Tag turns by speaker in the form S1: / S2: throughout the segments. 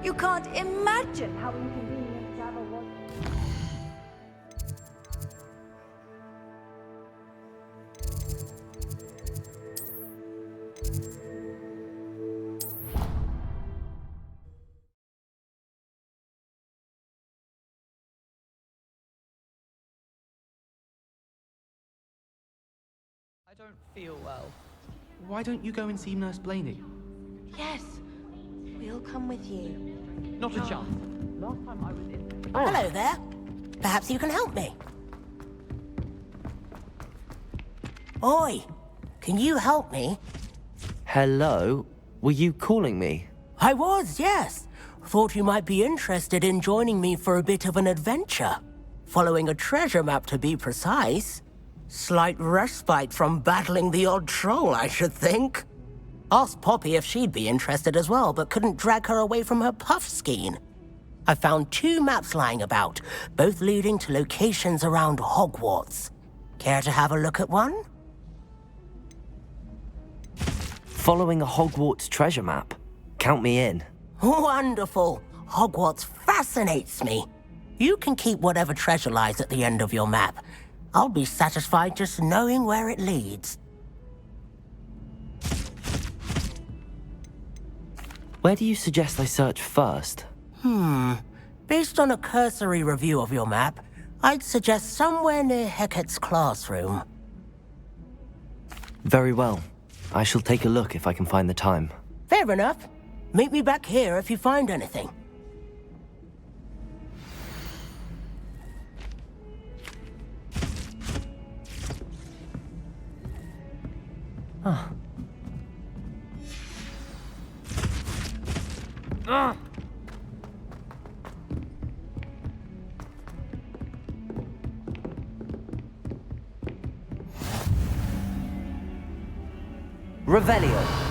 S1: You can't imagine how inconvenient Java was.
S2: I don't feel well.
S3: Why don't you go and see Nurse Blaney?
S1: Yes, we'll come with you.
S2: Not a chance. Last time I was in...
S4: Hello there. Perhaps you can help me. Oi, can you help me?
S5: Hello? Were you calling me?
S4: I was, yes. Thought you might be interested in joining me for a bit of an adventure. Following a treasure map, to be precise. Slight respite from battling the odd troll, I should think. Asked Poppy if she'd be interested as well, but couldn't drag her away from her puff skein. I found 2 maps lying about, both leading to locations around Hogwarts. Care to have a look at one?
S5: Following a Hogwarts treasure map? Count me in.
S4: Wonderful. Hogwarts fascinates me. You can keep whatever treasure lies at the end of your map. I'll be satisfied just knowing where it leads.
S5: Where do you suggest I search first?
S4: Based on a cursory review of your map, I'd suggest somewhere near Hecat's classroom.
S5: Very well. I shall take a look if I can find the time.
S4: Fair enough. Meet me back here if you find anything.
S5: Revelio.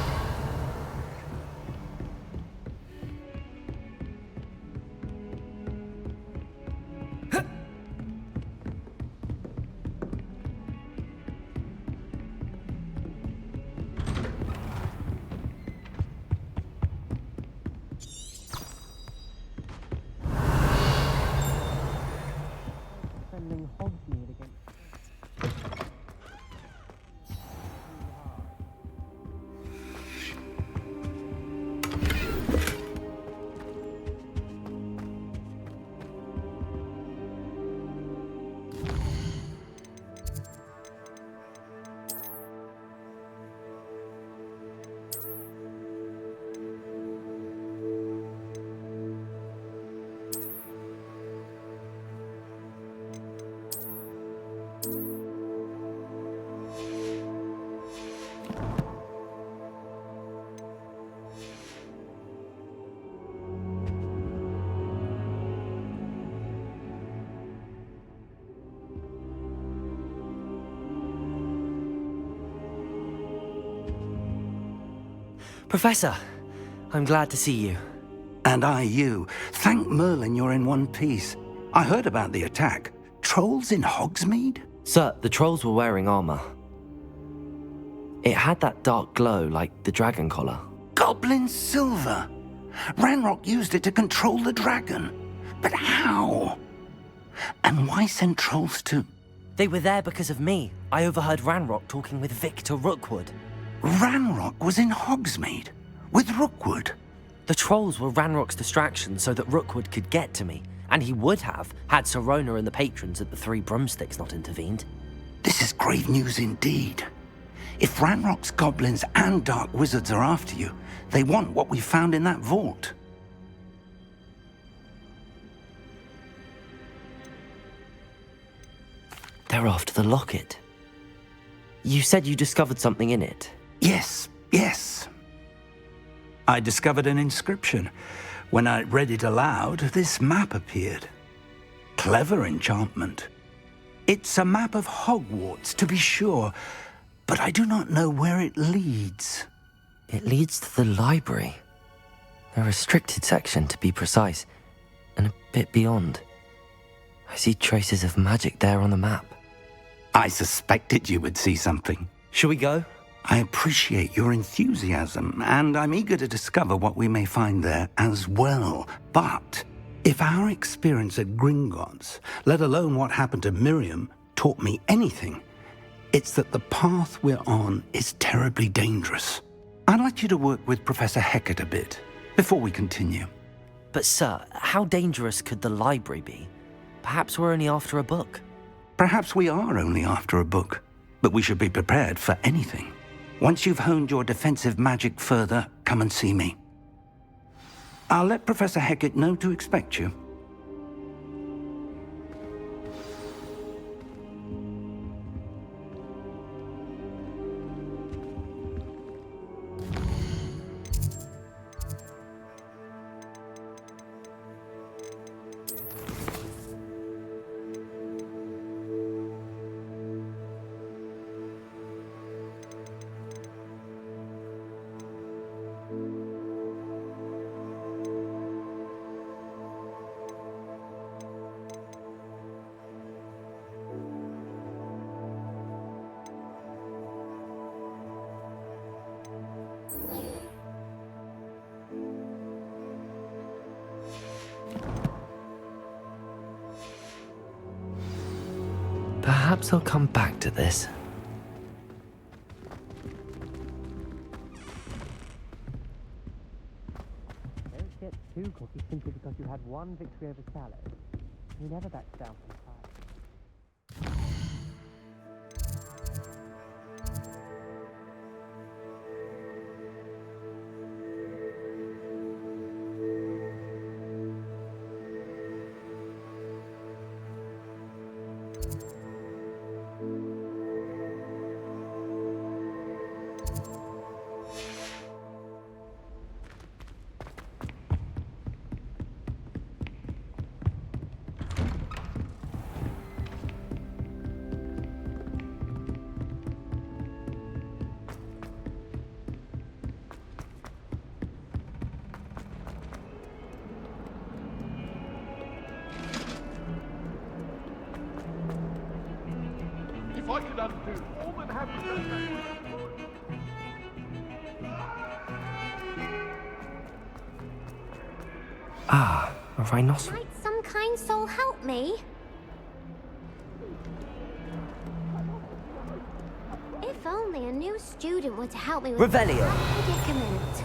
S5: Professor, I'm glad to see you.
S6: And I you. Thank Merlin you're in one piece. I heard about the attack. Trolls in Hogsmeade?
S5: Sir, the trolls were wearing armor. It had that dark glow like the dragon collar.
S6: Goblin silver! Ranrock used it to control the dragon. But how? And why send trolls to...
S5: They were there because of me. I overheard Ranrock talking with Victor Rookwood.
S6: Ranrock was in Hogsmeade? With Rookwood?
S5: The trolls were Ranrock's distraction so that Rookwood could get to me. And he would have, had Sirona and the patrons at the Three Broomsticks not intervened.
S6: This is grave news indeed. If Ranrock's goblins and dark wizards are after you, they want what we found in that vault.
S5: They're after the locket. You said you discovered something in it.
S6: Yes. I discovered an inscription. When I read it aloud, this map appeared. Clever enchantment. It's a map of Hogwarts, to be sure, but I do not know where it leads.
S5: It leads to the library. A restricted section, to be precise, and a bit beyond. I see traces of magic there on the map.
S6: I suspected you would see something.
S5: Shall we go?
S6: I appreciate your enthusiasm, and I'm eager to discover what we may find there as well. But if our experience at Gringotts, let alone what happened to Miriam, taught me anything, it's that the path we're on is terribly dangerous. I'd like you to work with Professor Hecat a bit before we continue.
S5: But sir, how dangerous could the library be? Perhaps we're only after a book.
S6: Perhaps we are only after a book, but we should be prepared for anything. Once you've honed your defensive magic further, come and see me. I'll let Professor Hecat know to expect you.
S5: Perhaps I'll come back to this.
S4: Don't get too cocky simply because you had one victory over Sallow. He never backs down from fight.
S7: If I could undo all that happened.
S5: Ah, a rhinoceros.
S1: Might some kind soul help me? If only a new student were to help me with
S5: Revelio.
S1: my predicament.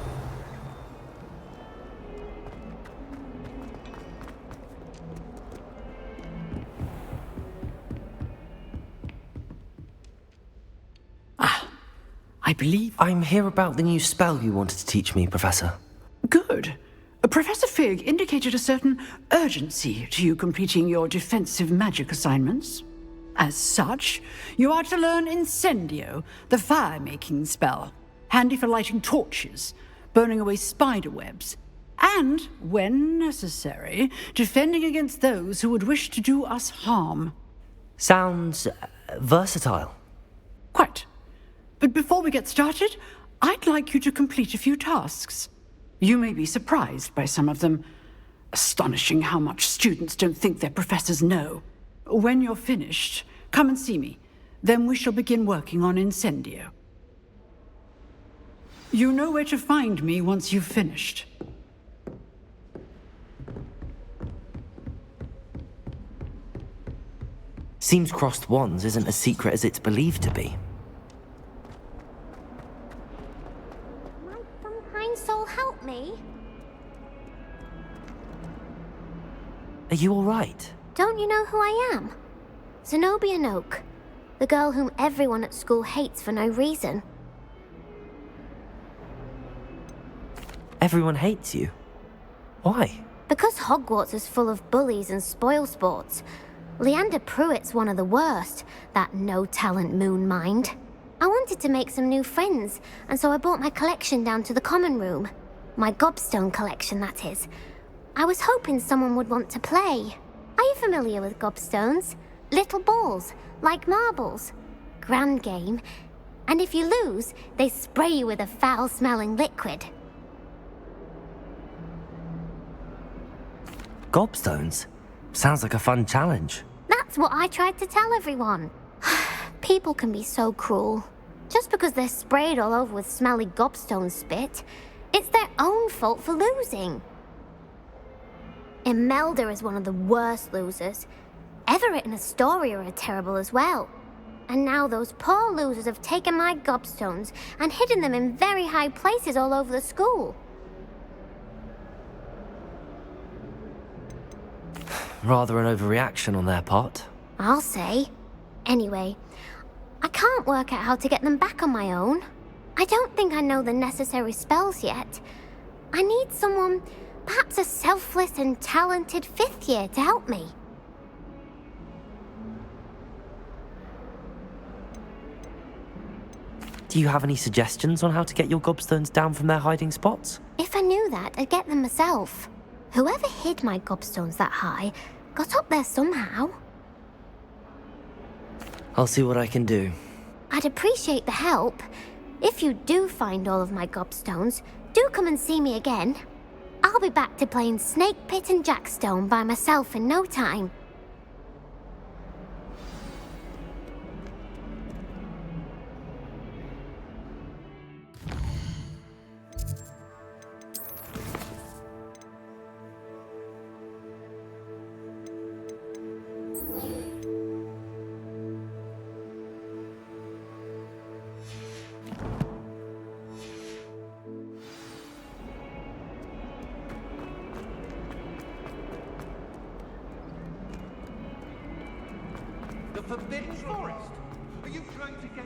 S8: I believe...
S5: I'm here about the new spell you wanted to teach me, Professor.
S8: Good. Professor Fig indicated a certain urgency to you completing your defensive magic assignments. As such, you are to learn Incendio, the fire-making spell, handy for lighting torches, burning away spider webs, and, when necessary, defending against those who would wish to do us harm.
S5: Sounds versatile.
S8: Quite. But before we get started, I'd like you to complete a few tasks. You may be surprised by some of them. Astonishing how much students don't think their professors know. When you're finished, come and see me. Then we shall begin working on Incendio. You know where to find me once you've finished.
S5: Seems crossed wands isn't as secret as it's believed to be.
S1: Might some kind soul help me?
S5: Are you all right?
S1: Don't you know who I am? Zenobia Noak, the girl whom everyone at school hates for no reason.
S5: Everyone hates you. Why?
S1: Because Hogwarts is full of bullies and spoilsports. Leander Pruitt's one of the worst, that no-talent moon mind. I wanted to make some new friends, and so I brought my collection down to the common room. My gobstone collection, that is. I was hoping someone would want to play. Are you familiar with gobstones? Little balls, like marbles. Grand game. And if you lose, they spray you with a foul-smelling liquid.
S5: Gobstones? Sounds like a fun challenge.
S1: That's what I tried to tell everyone. People can be so cruel. Just because they're sprayed all over with smelly gobstone spit, it's their own fault for losing. Imelda is one of the worst losers. Everett and Astoria are terrible as well. And now those poor losers have taken my gobstones and hidden them in very high places all over the school.
S5: Rather an overreaction on their part.
S1: I'll say. Anyway, I can't work out how to get them back on my own. I don't think I know the necessary spells yet. I need someone, perhaps a selfless and talented 5th year to help me.
S5: Do you have any suggestions on how to get your gobstones down from their hiding spots?
S1: If I knew that, I'd get them myself. Whoever hid my gobstones that high got up there somehow.
S5: I'll see what I can do.
S1: I'd appreciate the help. If you do find all of my gobstones, do come and see me again. I'll be back to playing Snake Pit and Jackstone by myself in no time.
S7: The Forbidden Forest? Are you trying to get...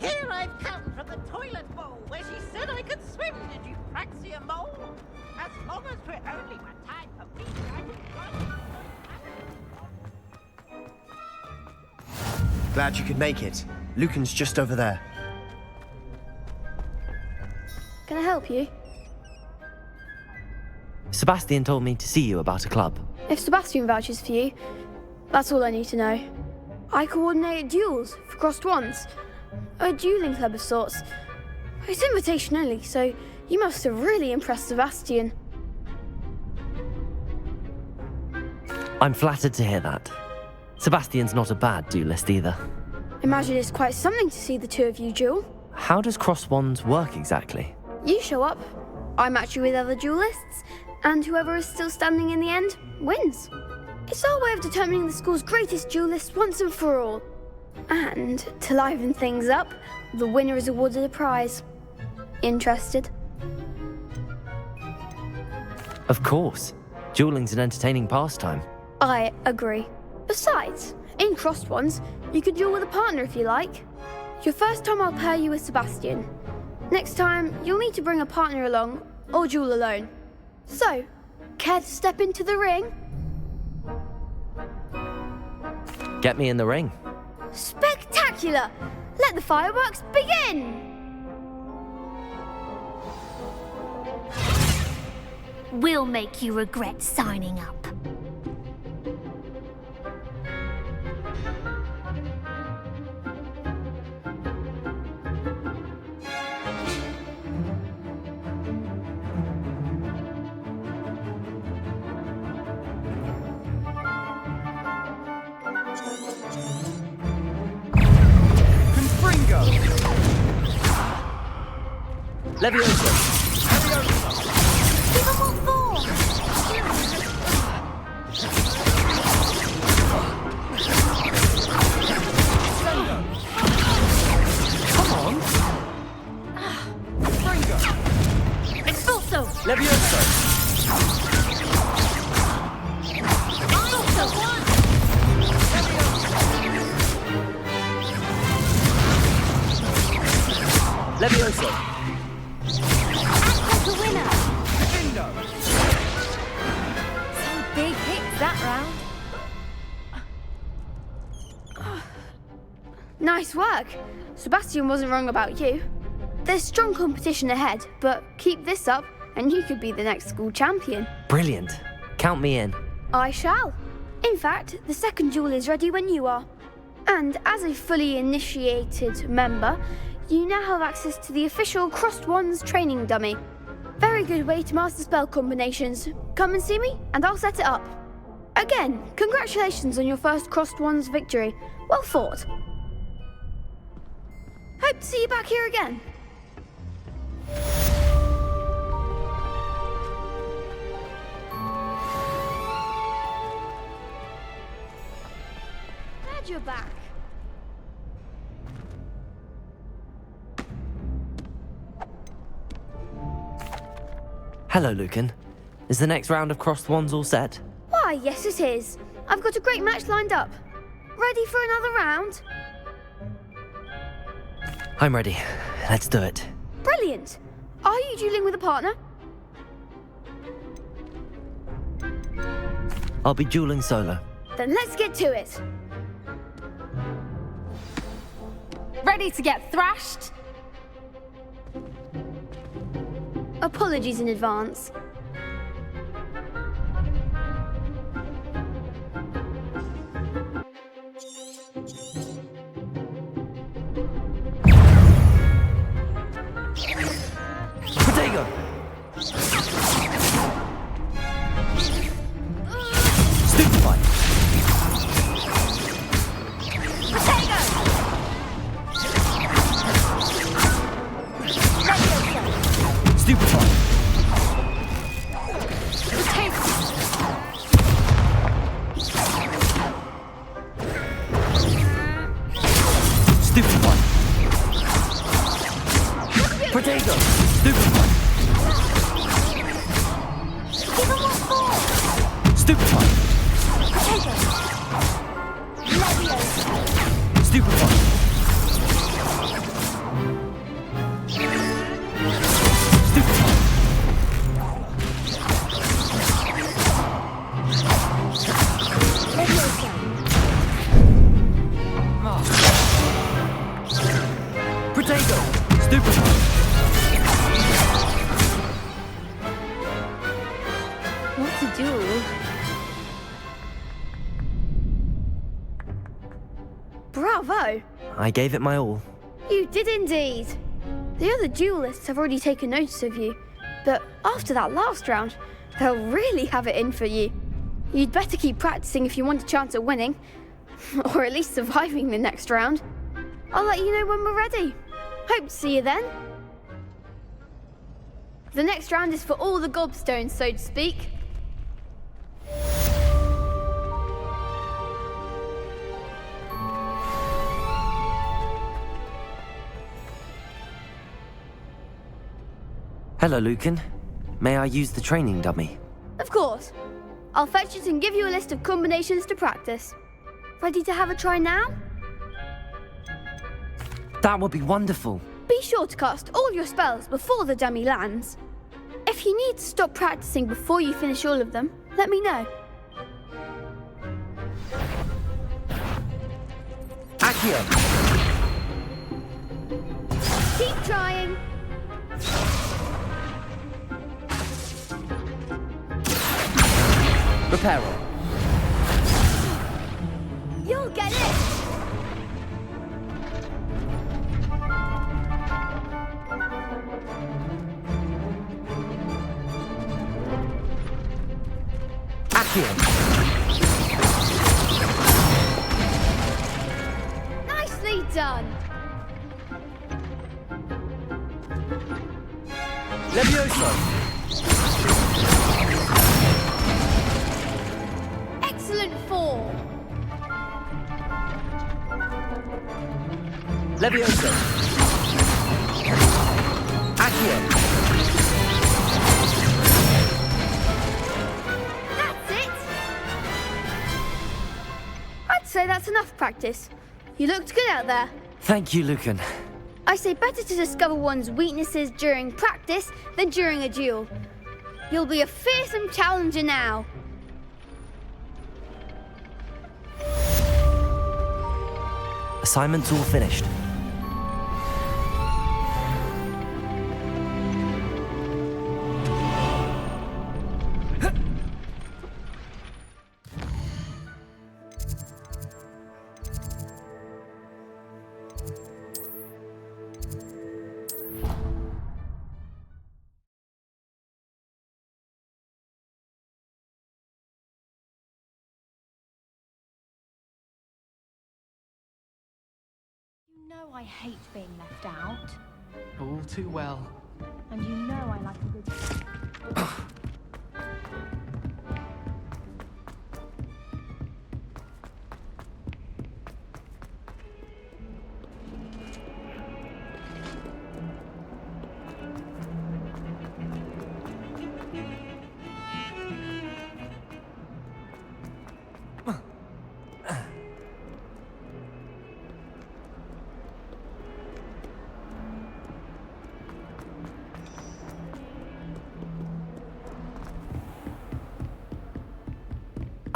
S9: Here I've come from the toilet bowl where she said I could swim, did you Praxia mole? As long as we're only one time per week, I can run.
S10: Glad you could make it. Lucan's just over there.
S11: Can I help you?
S5: Sebastian told me to see you about a club.
S11: If Sebastian vouches for you, that's all I need to know. I coordinate duels for crossed wands. A dueling club of sorts. It's invitation only, so you must have really impressed Sebastian.
S5: I'm flattered to hear that. Sebastian's not a bad duelist either.
S11: Imagine it's quite something to see the two of you duel.
S5: How does cross wands work exactly?
S11: You show up, I match you with other duelists, and whoever is still standing in the end wins. It's our way of determining the school's greatest duelist once and for all. And to liven things up, the winner is awarded a prize. Interested?
S5: Of course. Dueling's an entertaining pastime.
S11: I agree. Besides, in crossed ones, you can duel with a partner if you like. Your first time I'll pair you with Sebastian. Next time, you'll need to bring a partner along, or duel alone. So, care to step into the ring?
S5: Get me in the ring.
S11: Spectacular! Let the fireworks begin!
S1: We'll make you regret signing up.
S10: Leviosa!
S1: Give them what for!
S10: Come on!
S1: Expulso!
S10: Leviosa!
S1: Expulso! Act like a winner. Some big hits that round.
S11: Nice work. Sebastian wasn't wrong about you. There's strong competition ahead, but keep this up and you could be the next school champion.
S5: Brilliant. Count me in.
S11: I shall. In fact, the second duel is ready when you are. And as a fully initiated member, you now have access to the official Crossed Wands training dummy. Very good way to master spell combinations. Come and see me and I'll set it up. Again, congratulations on your first Crossed Wands victory. Well fought. Hope to see you back here again. Glad you're back.
S5: Hello, Lucan. Is the next round of Crossed Wands all set?
S11: Why, yes it is. I've got a great match lined up. Ready for another round?
S5: I'm ready. Let's do it.
S11: Brilliant. Are you dueling with a partner?
S5: I'll be dueling solo.
S11: Then let's get to it.
S1: Ready to get thrashed?
S11: Apologies in advance.
S5: Protego! Stupefy! Stupefy! Stupefy! Protego! Stupefy! Stupefy! Stupefy! Protego! Stupefy!
S11: What to do? Bravo!
S5: I gave it my all.
S11: You did indeed. The other duelists have already taken notice of you, but after that last round, they'll really have it in for you. You'd better keep practicing if you want a chance at winning, or at least surviving the next round. I'll let you know when we're ready. Hope to see you then. The next round is for all the gobstones, so to speak.
S5: Hello, Lucan. May I use the training dummy?
S11: Of course. I'll fetch it and give you a list of combinations to practice. Ready to have a try now?
S5: That would be wonderful.
S11: Be sure to cast all your spells before the dummy lands. If you need to stop practicing before you finish all of them, let me know.
S5: Accio!
S11: Keep trying.
S5: Reparo.
S11: You'll get it.
S5: Accio.
S11: Nicely done.
S10: Levioso!
S11: Excellent form.
S10: Levioso! Accio!
S11: That's it. I'd say that's enough practice. You looked good out there.
S5: Thank you, Lucan.
S11: I say better to discover one's weaknesses during practice than during a duel. You'll be a fearsome challenger now.
S5: Assignment's all finished.
S12: You know I hate being left out.
S3: All too well.
S12: And you know I like a good...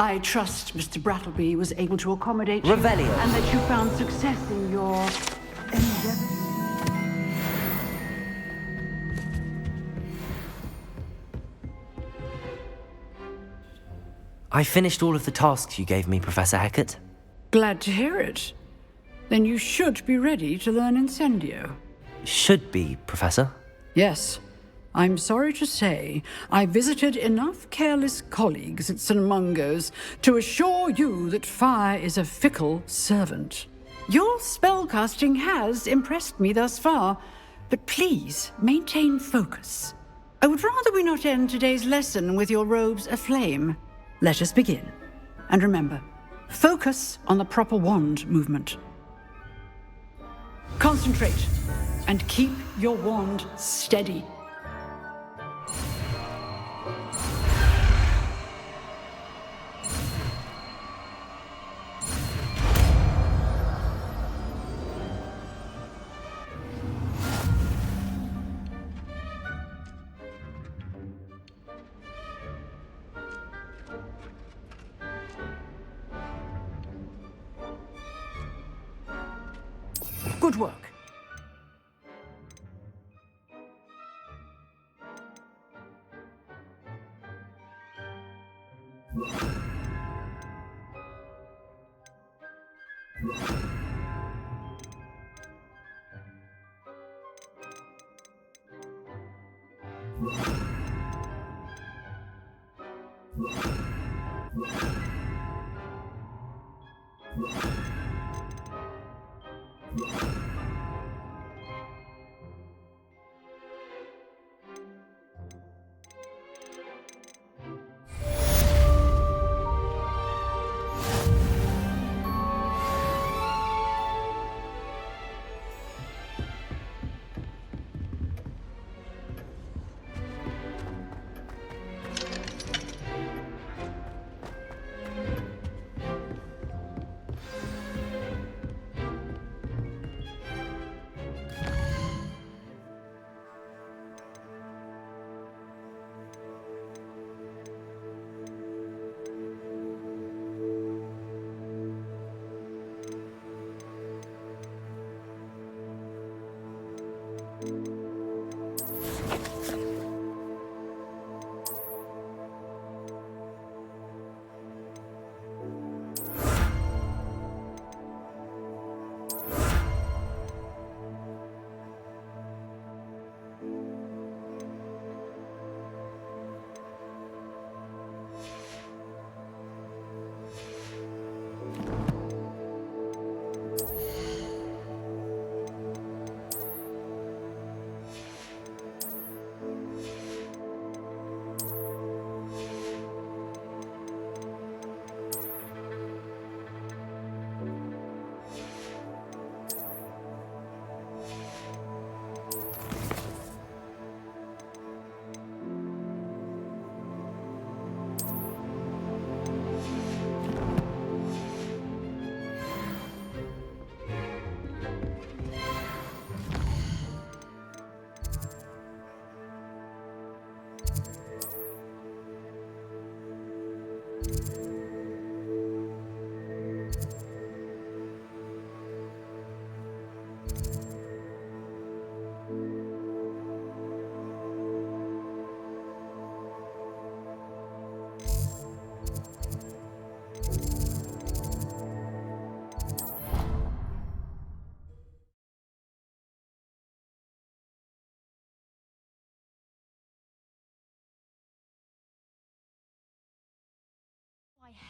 S8: I trust Mr. Brattleby was able to accommodate you
S10: Revelio.
S8: and that you found success in your endeavor.
S5: I finished all of the tasks you gave me, Professor Hecat.
S8: Glad to hear it. Then you should be ready to learn Incendio.
S5: Should be, Professor.
S8: Yes. I'm sorry to say, I visited enough careless colleagues at St. Mungo's to assure you that fire is a fickle servant. Your spellcasting has impressed me thus far, but please maintain focus. I would rather we not end today's lesson with your robes aflame. Let us begin. And remember, focus on the proper wand movement. Concentrate and keep your wand steady. Good work.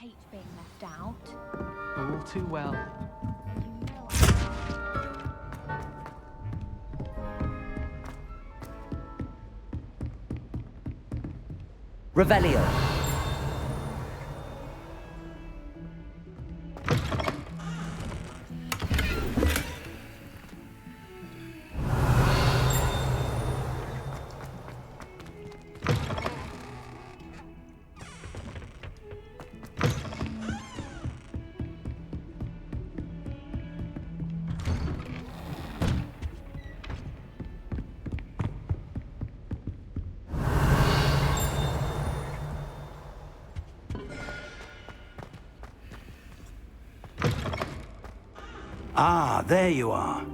S12: hate being left out.
S3: All too well.
S10: Revelio.
S6: Ah, there you are.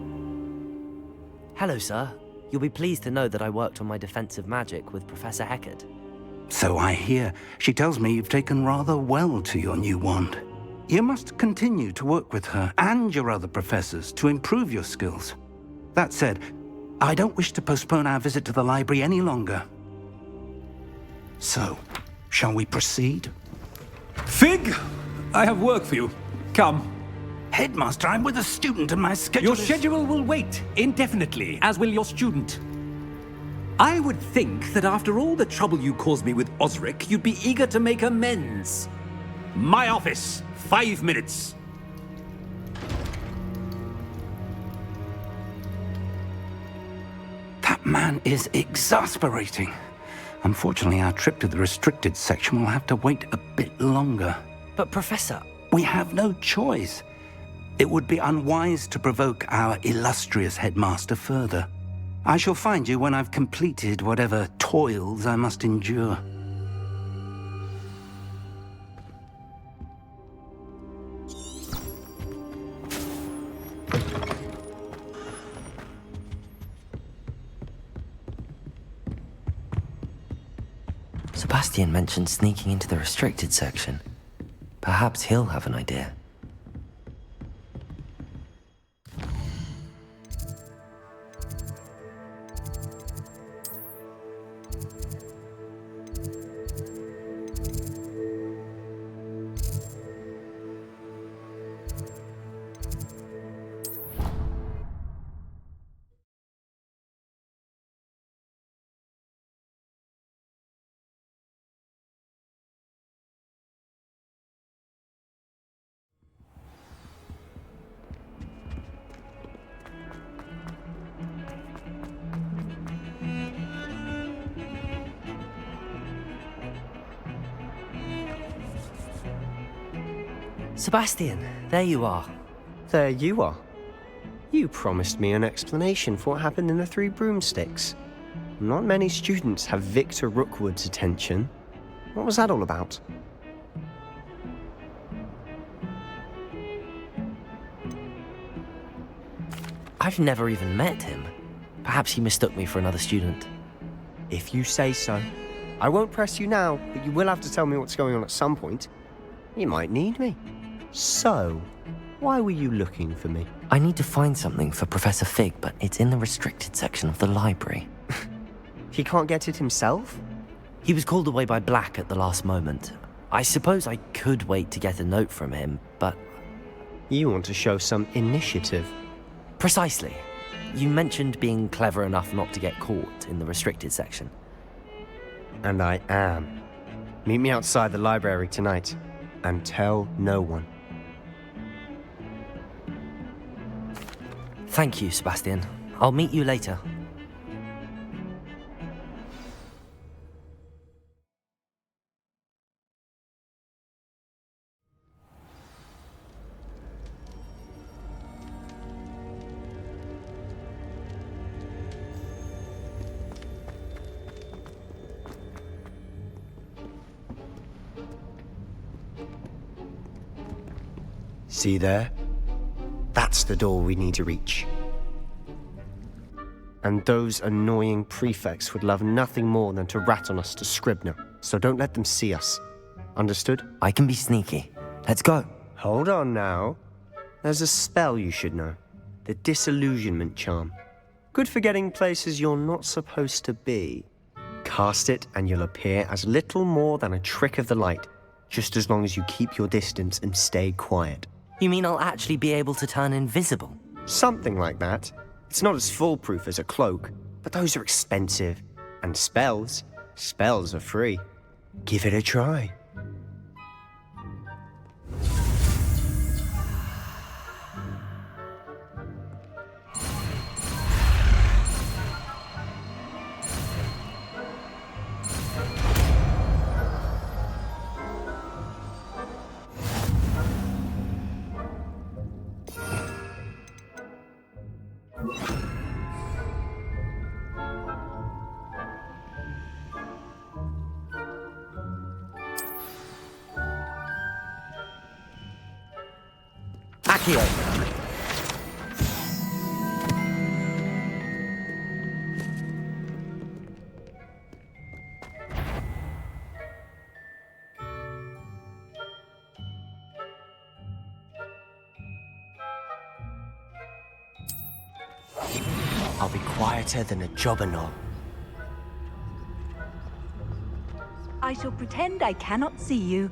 S5: Hello, sir. You'll be pleased to know that I worked on my defensive magic with Professor Heckard.
S6: So I hear. She tells me you've taken rather well to your new wand. You must continue to work with her and your other professors to improve your skills. That said, I don't wish to postpone our visit to the library any longer. So, shall we proceed?
S13: Fig! I have work for you. Come.
S6: Headmaster, I'm with a student and my schedule
S13: Your schedule will wait indefinitely, as will your student. I would think that after all the trouble you caused me with Osric, you'd be eager to make amends. My office, 5 minutes.
S6: That man is exasperating. Unfortunately, our trip to the restricted section will have to wait a bit longer.
S5: But Professor...
S6: We have no choice. It would be unwise to provoke our illustrious headmaster further. I shall find you when I've completed whatever toils I must endure.
S5: Sebastian mentioned sneaking into the restricted section. Perhaps he'll have an idea. Sebastian, there you are.
S10: There you are. You promised me an explanation for what happened in the Three Broomsticks. Not many students have Victor Rookwood's attention. What was that all about?
S5: I've never even met him. Perhaps he mistook me for another student.
S10: If you say so. I won't press you now, but you will have to tell me what's going on at some point. You might need me. So, why were you looking for me?
S5: I need to find something for Professor Fig, but it's in the restricted section of the library.
S10: He can't get it himself?
S5: He was called away by Black at the last moment. I suppose I could wait to get a note from him, but...
S10: You want to show some initiative.
S5: Precisely. You mentioned being clever enough not to get caught in the restricted section.
S10: And I am. Meet me outside the library tonight, and tell no one.
S5: Thank you, Sebastian. I'll meet you later.
S10: See there? That's the door we need to reach. And those annoying prefects would love nothing more than to rat on us to Scribner, so don't let them see us. Understood?
S5: I can be sneaky. Let's go.
S10: Hold on now. There's a spell you should know. The Disillusionment Charm. Good for getting places you're not supposed to be. Cast it and you'll appear as little more than a trick of the light. just as long as you keep your distance and stay quiet.
S5: You mean I'll actually be able to turn invisible?
S10: Something like that. It's not as foolproof as a cloak, but those are expensive. And spells are free. Give it a try.
S5: Accio!
S10: I'll be quieter than a jobberknoll.
S14: I shall pretend I cannot see you.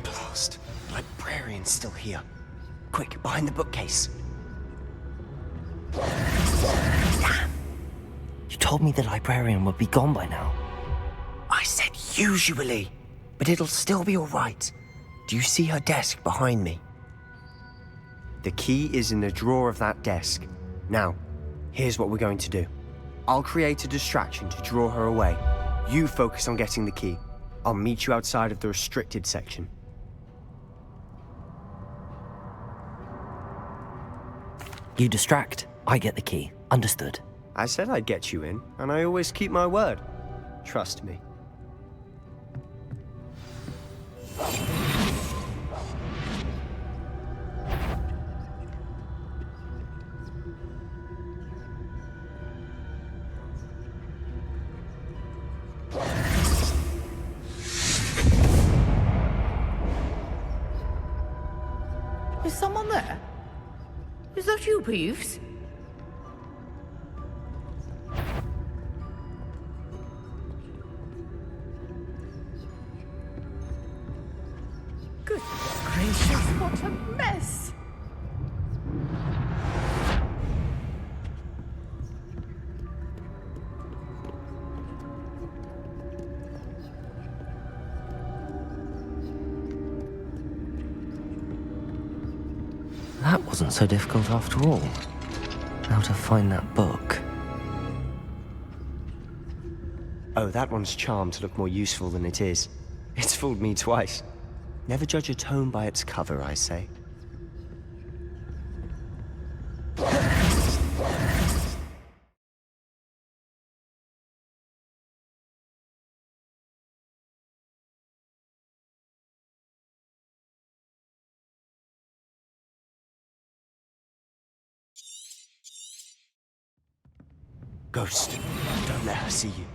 S10: Blast! The librarian's still here. Quick, behind the bookcase.
S5: Damn! You told me the librarian would be gone by now.
S10: I said usually, but it'll still be all right. Do you see her desk behind me? The key is in the drawer of that desk. Now, here's what we're going to do. I'll create a distraction to draw her away. You focus on getting the key. I'll meet you outside of the restricted section.
S5: You distract, I get the key. Understood.
S10: I said I'd get you in, and I always keep my word. Trust me.
S15: Is someone there? Is that you, Peeves? Goodness gracious, what a mess!
S5: That wasn't so difficult after all. How to find that book.
S10: Oh, that one's charmed to look more useful than it is. It's fooled me twice. Never judge a tome by its cover, I say. Ghost, don't let her see you.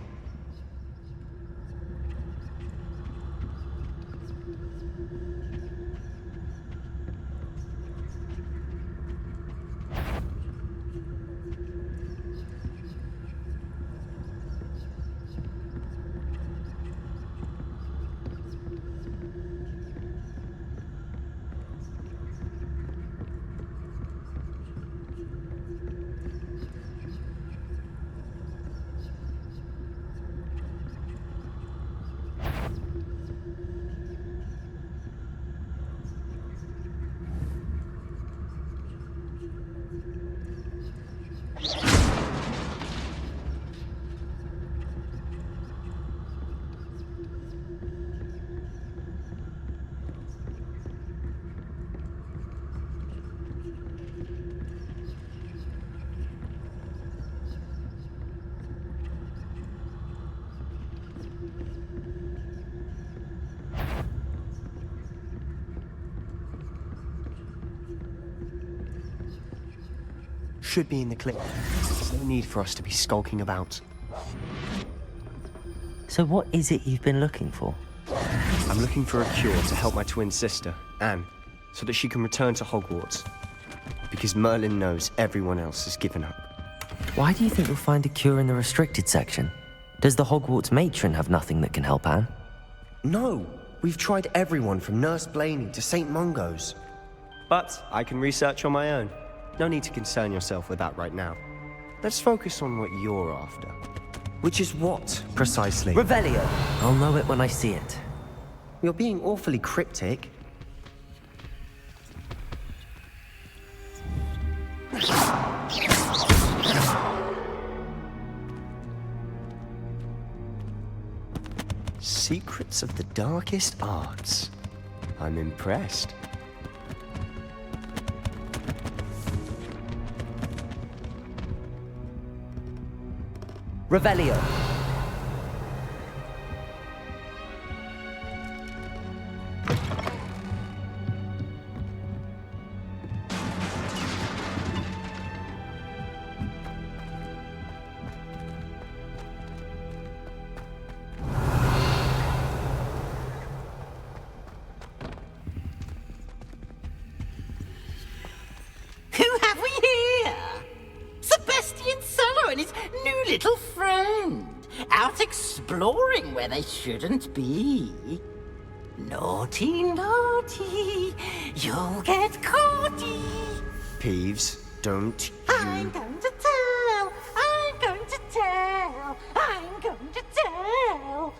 S10: should be in the clear. There's no need for us to be skulking about.
S5: So what is it you've been looking for?
S10: I'm looking for a cure to help my twin sister, Anne, so that she can return to Hogwarts. Because Merlin knows everyone else has given up.
S5: Why do you think you'll find a cure in the restricted section? Does the Hogwarts matron have nothing that can help Anne?
S10: No! We've tried everyone from Nurse Blaney to St. Mungo's. But I can research on my own. No need to concern yourself with that right now. Let's focus on what you're after. Which is what, precisely?
S5: Revelio! I'll know it when I see it.
S10: You're being awfully cryptic. Secrets of the darkest arts. I'm impressed.
S5: Revelio!
S9: Who have we here? Sebastian Sallow and his new little friend, out exploring where they shouldn't be. Naughty, naughty, you'll get caughty.
S10: Peeves, don't
S9: I'm going to tell, I'm going to tell, I'm going to tell.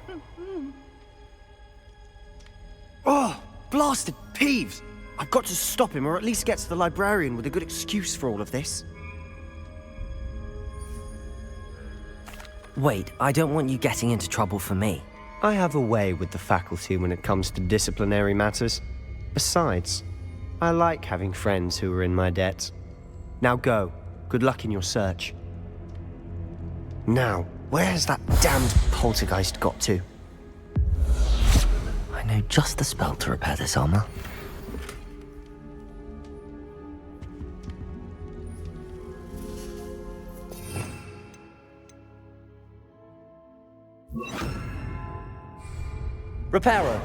S10: Oh, blasted Peeves! I've got to stop him, or at least get to the librarian with a good excuse for all of this.
S5: Wait, I don't want you getting into trouble for me.
S10: I have a way with the faculty when it comes to disciplinary matters. Besides, I like having friends who are in my debt. Now go. Good luck in your search. Now, where has that damned poltergeist got to?
S5: I know just the spell to repair this armor. Reparo.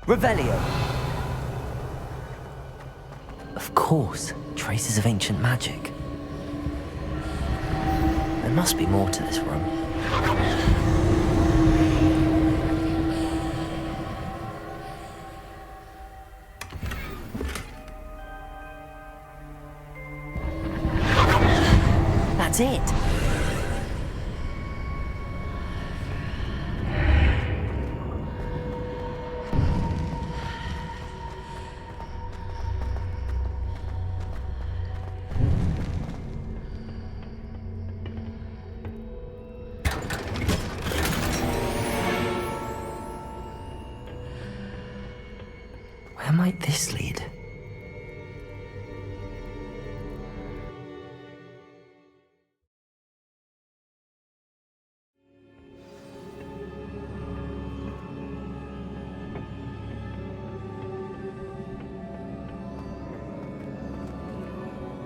S5: Revelio. Of course, traces of ancient magic. There must be more to this room. That's it. Where might this lead?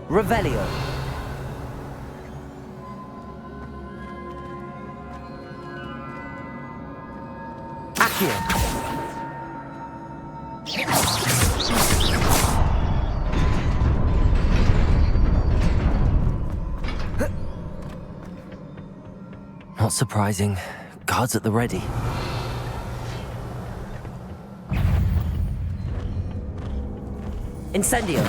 S5: Revelio. Accio. Not surprising. Guards at the ready. Incendio.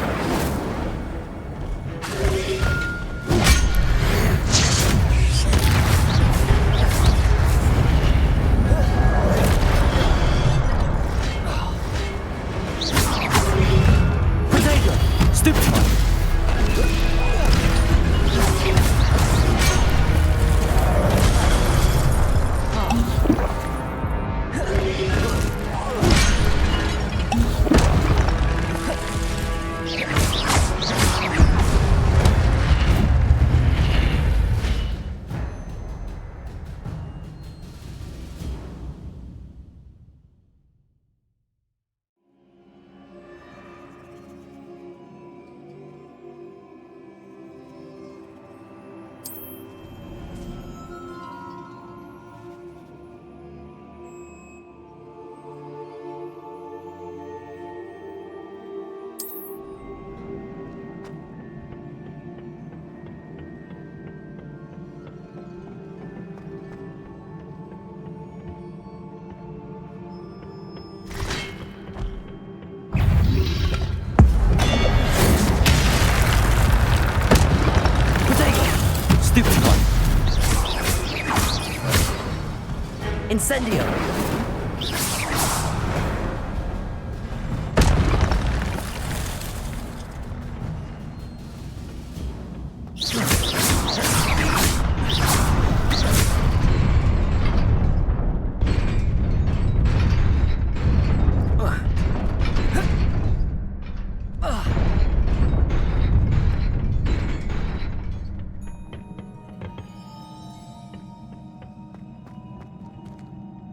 S5: Incendio!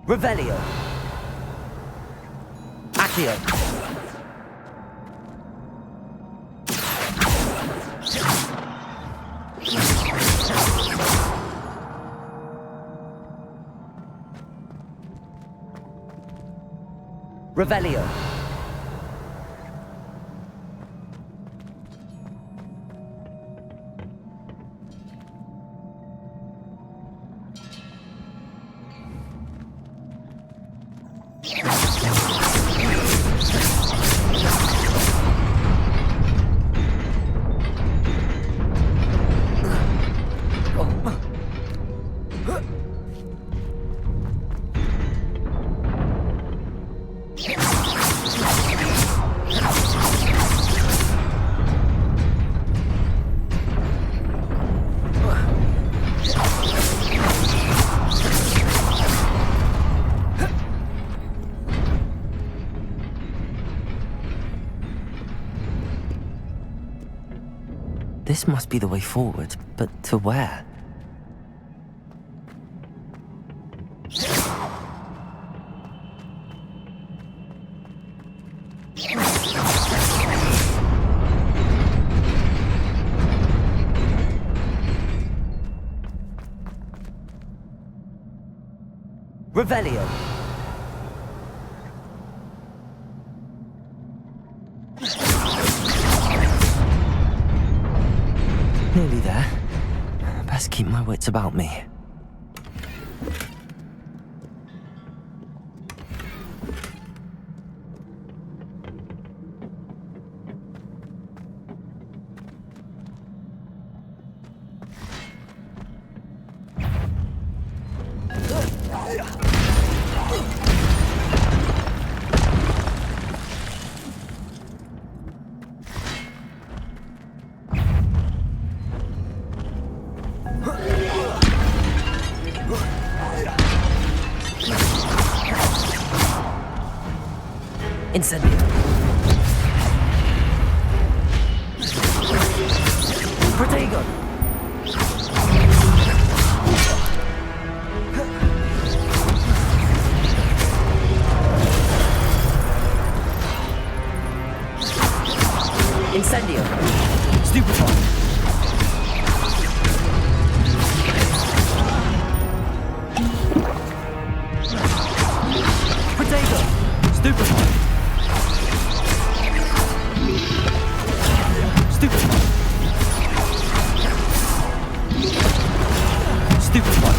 S5: Revelio. Accio. Revelio. This must be the way forward, but to where? Revelio. Nearly there. Best keep my wits about me. Incendio. Protego. Incendio. Stupefy. Protego. Stupefy. Stupefy. Stupefy.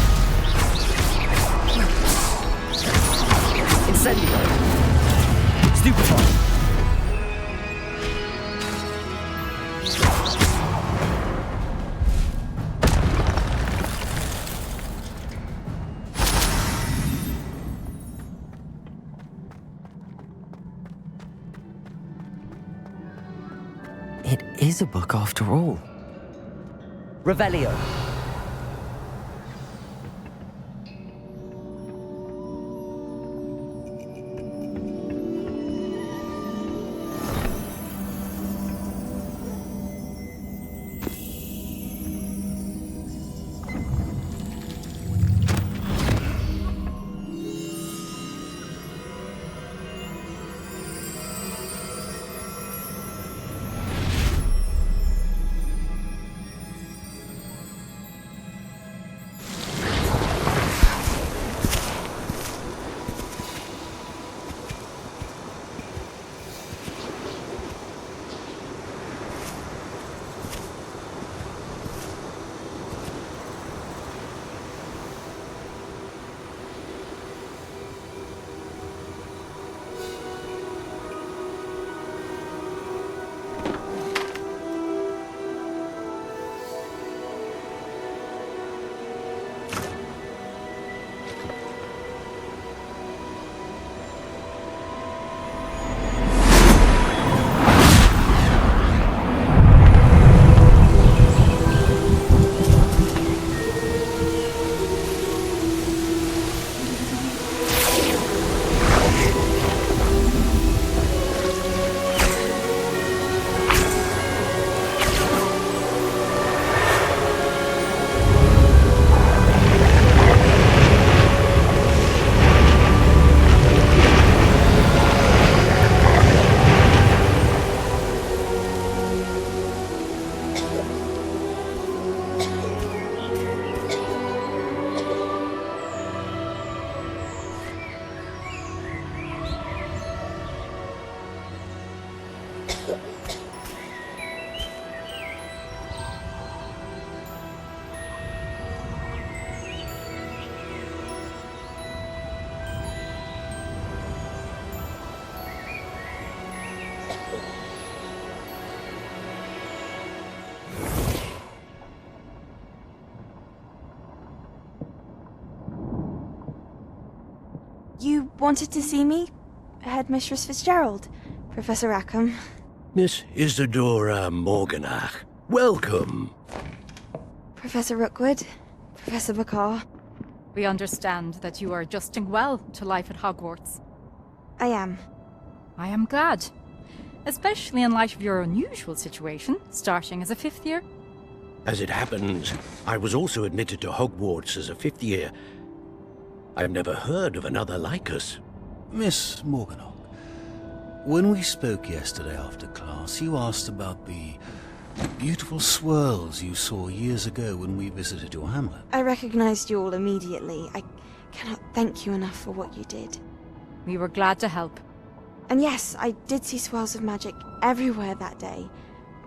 S5: Incendio. Stupefy. It is a book after all. Revelio.
S16: You wanted to see me? Headmistress Fitzgerald? Professor Rackham?
S17: Miss Isadora Morganach, welcome.
S16: Professor Rookwood? Professor Bakar?
S18: We understand that you are adjusting well to life at Hogwarts.
S16: I am.
S18: I am glad. Especially in light of your unusual situation, starting as a 5th year.
S17: As it happens, I was also admitted to Hogwarts as a 5th year. I've never heard of another like us.
S19: Miss Morganach, when we spoke yesterday after class, you asked about the beautiful swirls you saw years ago when we visited your hamlet.
S16: I recognized you all immediately. I cannot thank you enough for what you did.
S18: We were glad to help.
S16: And yes, I did see swirls of magic everywhere that day.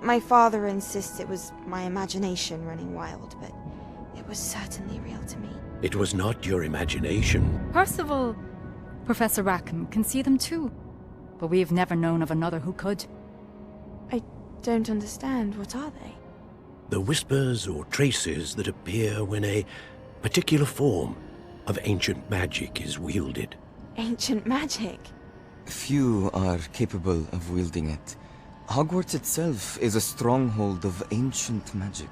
S16: My father insists it was my imagination running wild, but it was certainly real to me.
S17: It was not your imagination.
S18: Percival, Professor Rackham can see them too. But we have never known of another who could.
S16: I don't understand. What are they?
S17: The whispers or traces that appear when a particular form of ancient magic is wielded.
S16: Ancient magic?
S20: Few are capable of wielding it. Hogwarts itself is a stronghold of ancient magic.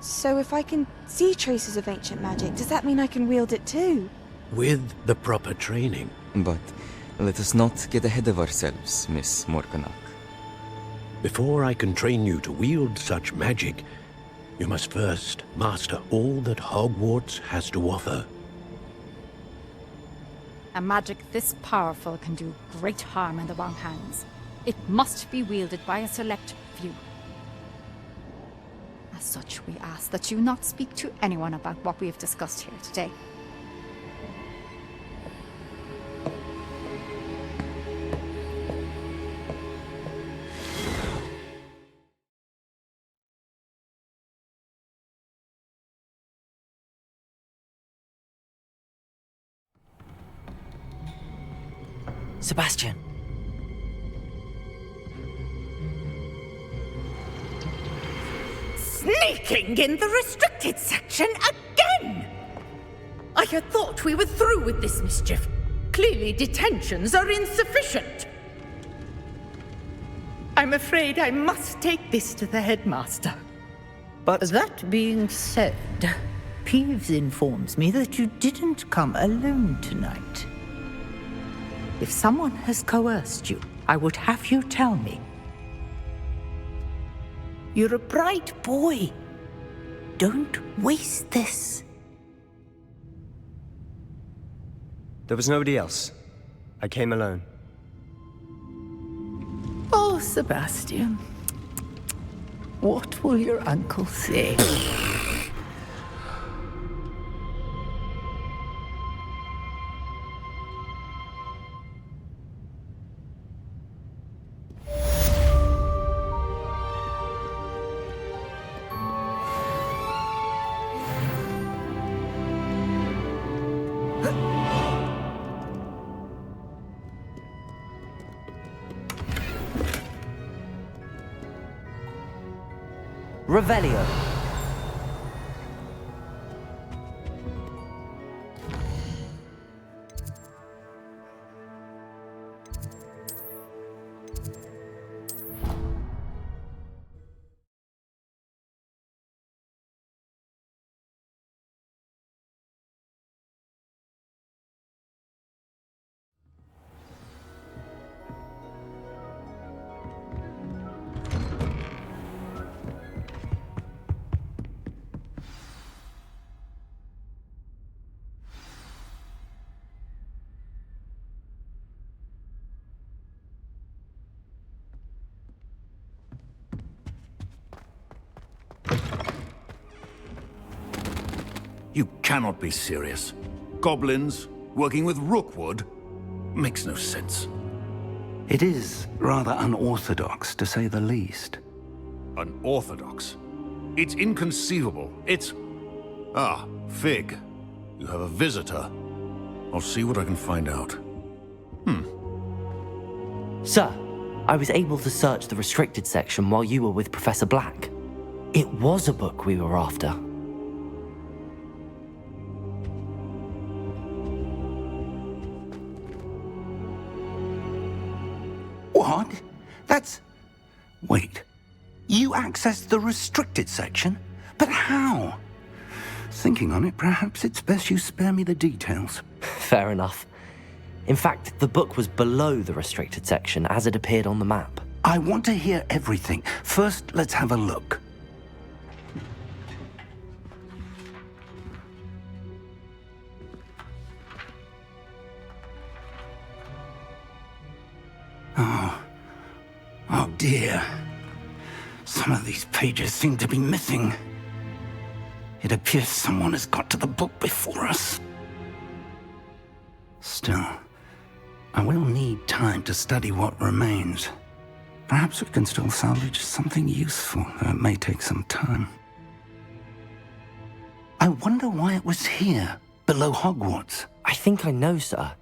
S16: So if I can see traces of ancient magic, does that mean I can wield it too?
S17: With the proper training.
S20: But let us not get ahead of ourselves, Miss Morganach.
S17: Before I can train you to wield such magic, you must first master all that Hogwarts has to offer.
S18: A magic this powerful can do great harm in the wrong hands. It must be wielded by a select few. As such, we ask that you not speak to anyone about what we have discussed here today.
S5: Sebastian.
S15: Sneaking in the restricted section again! I had thought we were through with this mischief. Clearly detentions are insufficient. I'm afraid I must take this to the headmaster. But that being said, Peeves informs me that you didn't come alone tonight. If someone has coerced you, I would have you tell me. You're a bright boy. Don't waste this.
S10: There was nobody else. I came alone.
S15: Oh, Sebastian. What will your uncle say?
S5: Revelio.
S21: You cannot be serious. Goblins working with Rookwood makes no sense.
S6: It is rather unorthodox, to say the least.
S17: Unorthodox? It's inconceivable. It's... Ah, Fig. You have a visitor. I'll see what I can find out.
S5: Sir, I was able to search the restricted section while you were with Professor Black. It was a book we were after.
S6: What? That's... Wait. You accessed the restricted section? But how? Thinking on it, perhaps it's best you spare me the details.
S5: Fair enough. In fact, the book was below the restricted section as it appeared on the map.
S6: I want to hear everything. First, let's have a look. Oh dear. Some of these pages seem to be missing. It appears someone has got to the book before us. Still, I will need time to study what remains. Perhaps we can still salvage something useful, though it may take some time. I wonder why it was here, below Hogwarts.
S5: I think I know, sir.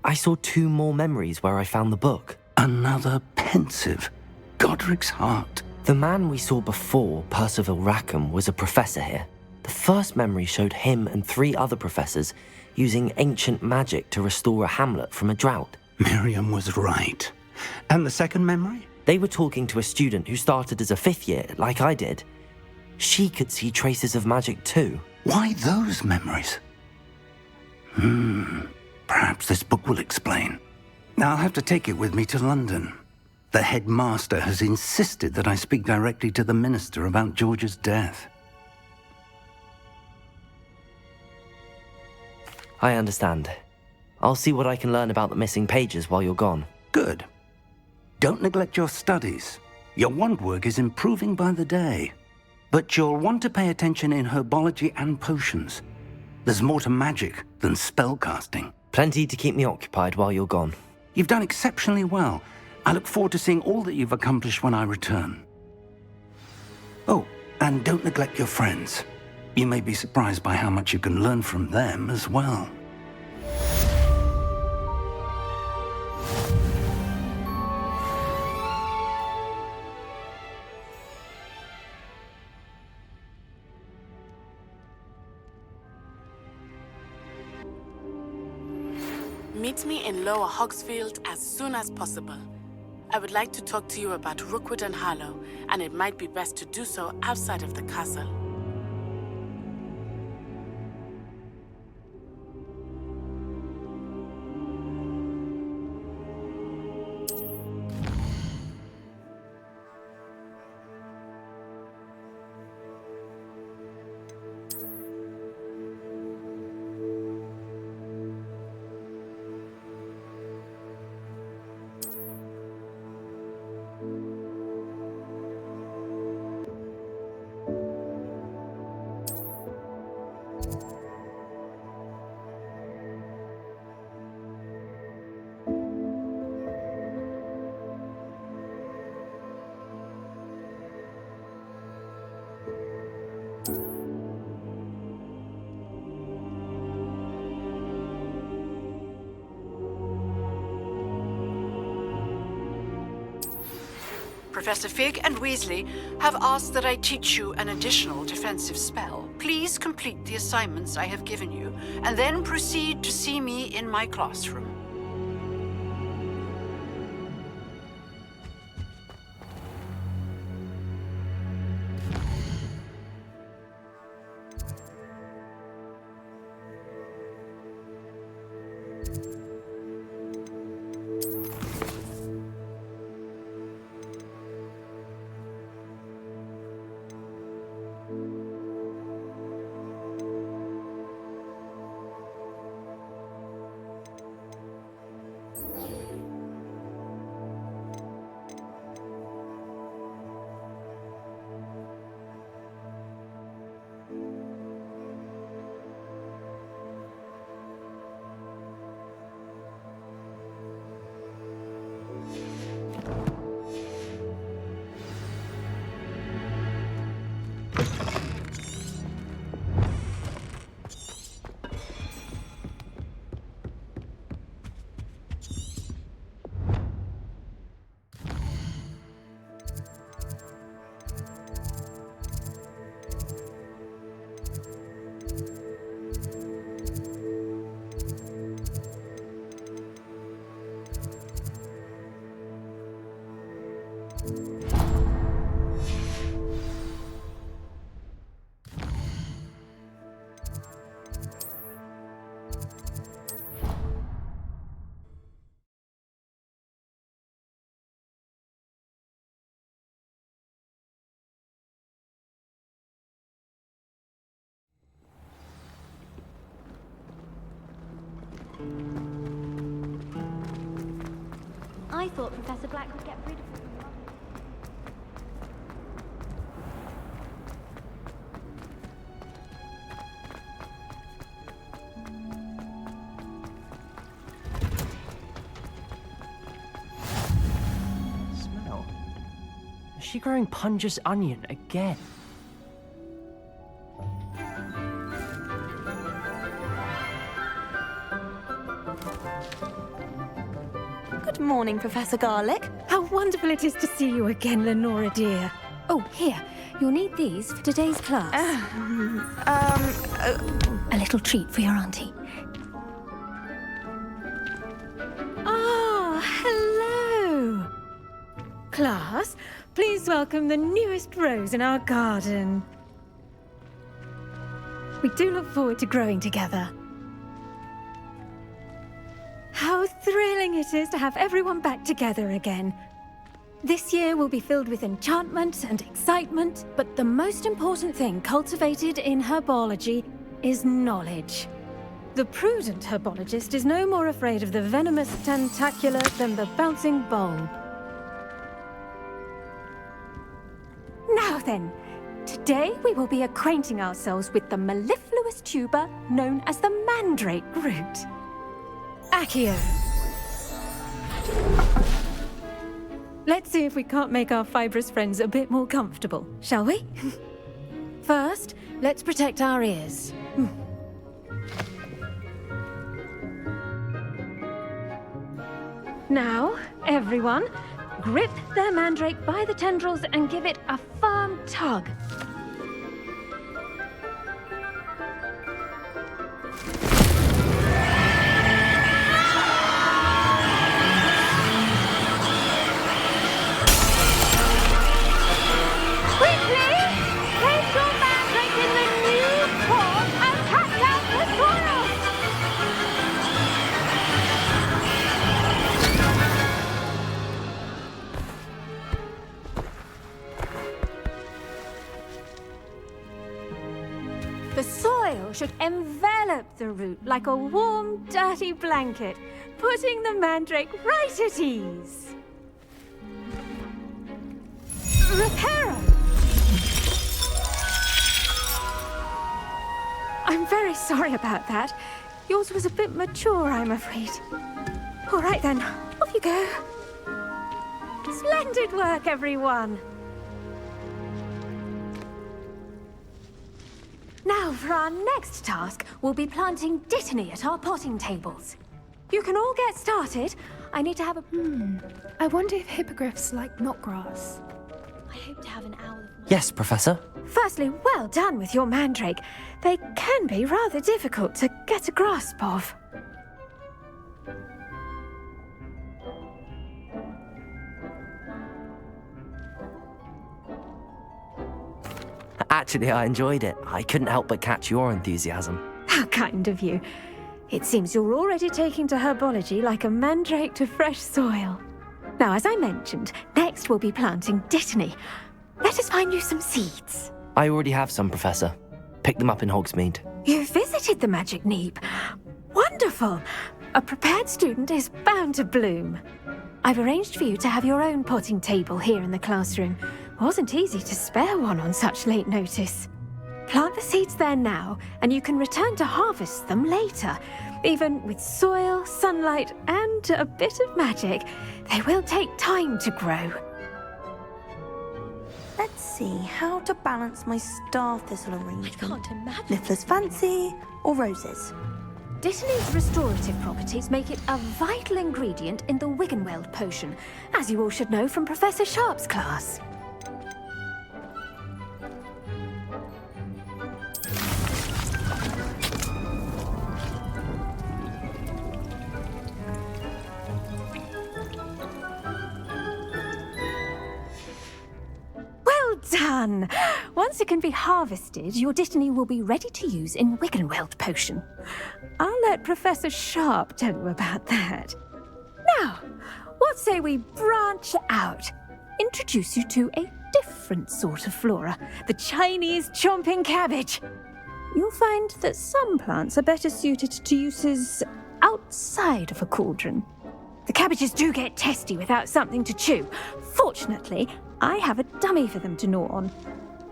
S5: I saw 2 more memories where I found the book.
S6: Another pensive. Godric's heart.
S5: The man we saw before, Percival Rackham, was a professor here. The first memory showed him and 3 other professors using ancient magic to restore a hamlet from a drought.
S6: Miriam was right. And the second memory?
S5: They were talking to a student who started as a 5th year, like I did. She could see traces of magic too.
S6: Why those memories? Perhaps this book will explain. Now I'll have to take it with me to London. The headmaster has insisted that I speak directly to the minister about George's death.
S5: I understand. I'll see what I can learn about the missing pages while you're gone.
S6: Good. Don't neglect your studies. Your wand work is improving by the day. But you'll want to pay attention in herbology and potions. There's more to magic than spellcasting.
S5: Plenty to keep me occupied while you're gone.
S6: You've done exceptionally well. I look forward to seeing all that you've accomplished when I return. Oh, and don't neglect your friends. You may be surprised by how much you can learn from them as well.
S2: Meet me in Lower Hogsfield as soon as possible. I would like to talk to you about Rookwood and Harlow, and it might be best to do so outside of the castle.
S8: Professor Fig and Weasley have asked that I teach you an additional defensive spell. Please complete the assignments I have given you, and then proceed to see me in my classroom.
S1: thought Professor Black would get rid of
S4: Smell. Is she growing Punja's onion again?
S22: Good morning, Professor Garlic.
S23: How wonderful it is to see you again, Lenora dear. Oh, here. You'll need these for today's class. A little treat for your auntie. Ah, hello. Class, please welcome the newest rose in our garden. We do look forward to growing together. How thrilling it is to have everyone back together again. This year will be filled with enchantment and excitement, but the most important thing cultivated in herbology is knowledge. The prudent herbologist is no more afraid of the venomous tentacula than the bouncing bulb. Now then, today we will be acquainting ourselves with the mellifluous tuber known as the mandrake root. Accio. Let's see if we can't make our fibrous friends a bit more comfortable, shall we? First, let's protect our ears. Now, everyone, grip their mandrake by the tendrils and give it a firm tug. The soil should envelop the root like a warm, dirty blanket, putting the mandrake right at ease. Reparo! I'm very sorry about that. Yours was a bit mature, I'm afraid. All right then, off you go. Splendid work, everyone. Now, for our next task, we'll be planting Botany at our potting tables. You can all get started. I need to have a...
S24: I wonder if hippogriffs like knotgrass.
S1: I hope to have an owl of my...
S5: Yes, Professor.
S23: Firstly, well done with your mandrake. They can be rather difficult to get a grasp of.
S5: Actually, I enjoyed it. I couldn't help but catch your enthusiasm.
S23: How kind of you. It seems you're already taking to herbology like a mandrake to fresh soil. Now, as I mentioned, next we'll be planting Botany. Let us find you some seeds.
S5: I already have some, Professor. Pick them up in Hogsmeade.
S23: You visited the Magic Neep. Wonderful! A prepared student is bound to bloom. I've arranged for you to have your own potting table here in the classroom. Wasn't easy to spare one on such late notice. Plant the seeds there now, and you can return to harvest them later. Even with soil, sunlight, and a bit of magic, they will take time to grow.
S22: Let's see how to balance my star thistle arrangement.
S1: I can't imagine.
S22: Niffler's fancy or roses?
S23: Botany's restorative properties make it a vital ingredient in the Wiggenweld potion, as you all should know from Professor Sharp's class. Done! Once it can be harvested, your Botany will be ready to use in Wiggenweld potion. I'll let Professor Sharp tell you about that. Now, what say we branch out? Introduce you to a different sort of flora, the Chinese chomping cabbage. You'll find that some plants are better suited to uses outside of a cauldron. The cabbages do get testy without something to chew. Fortunately, I have a dummy for them to gnaw on.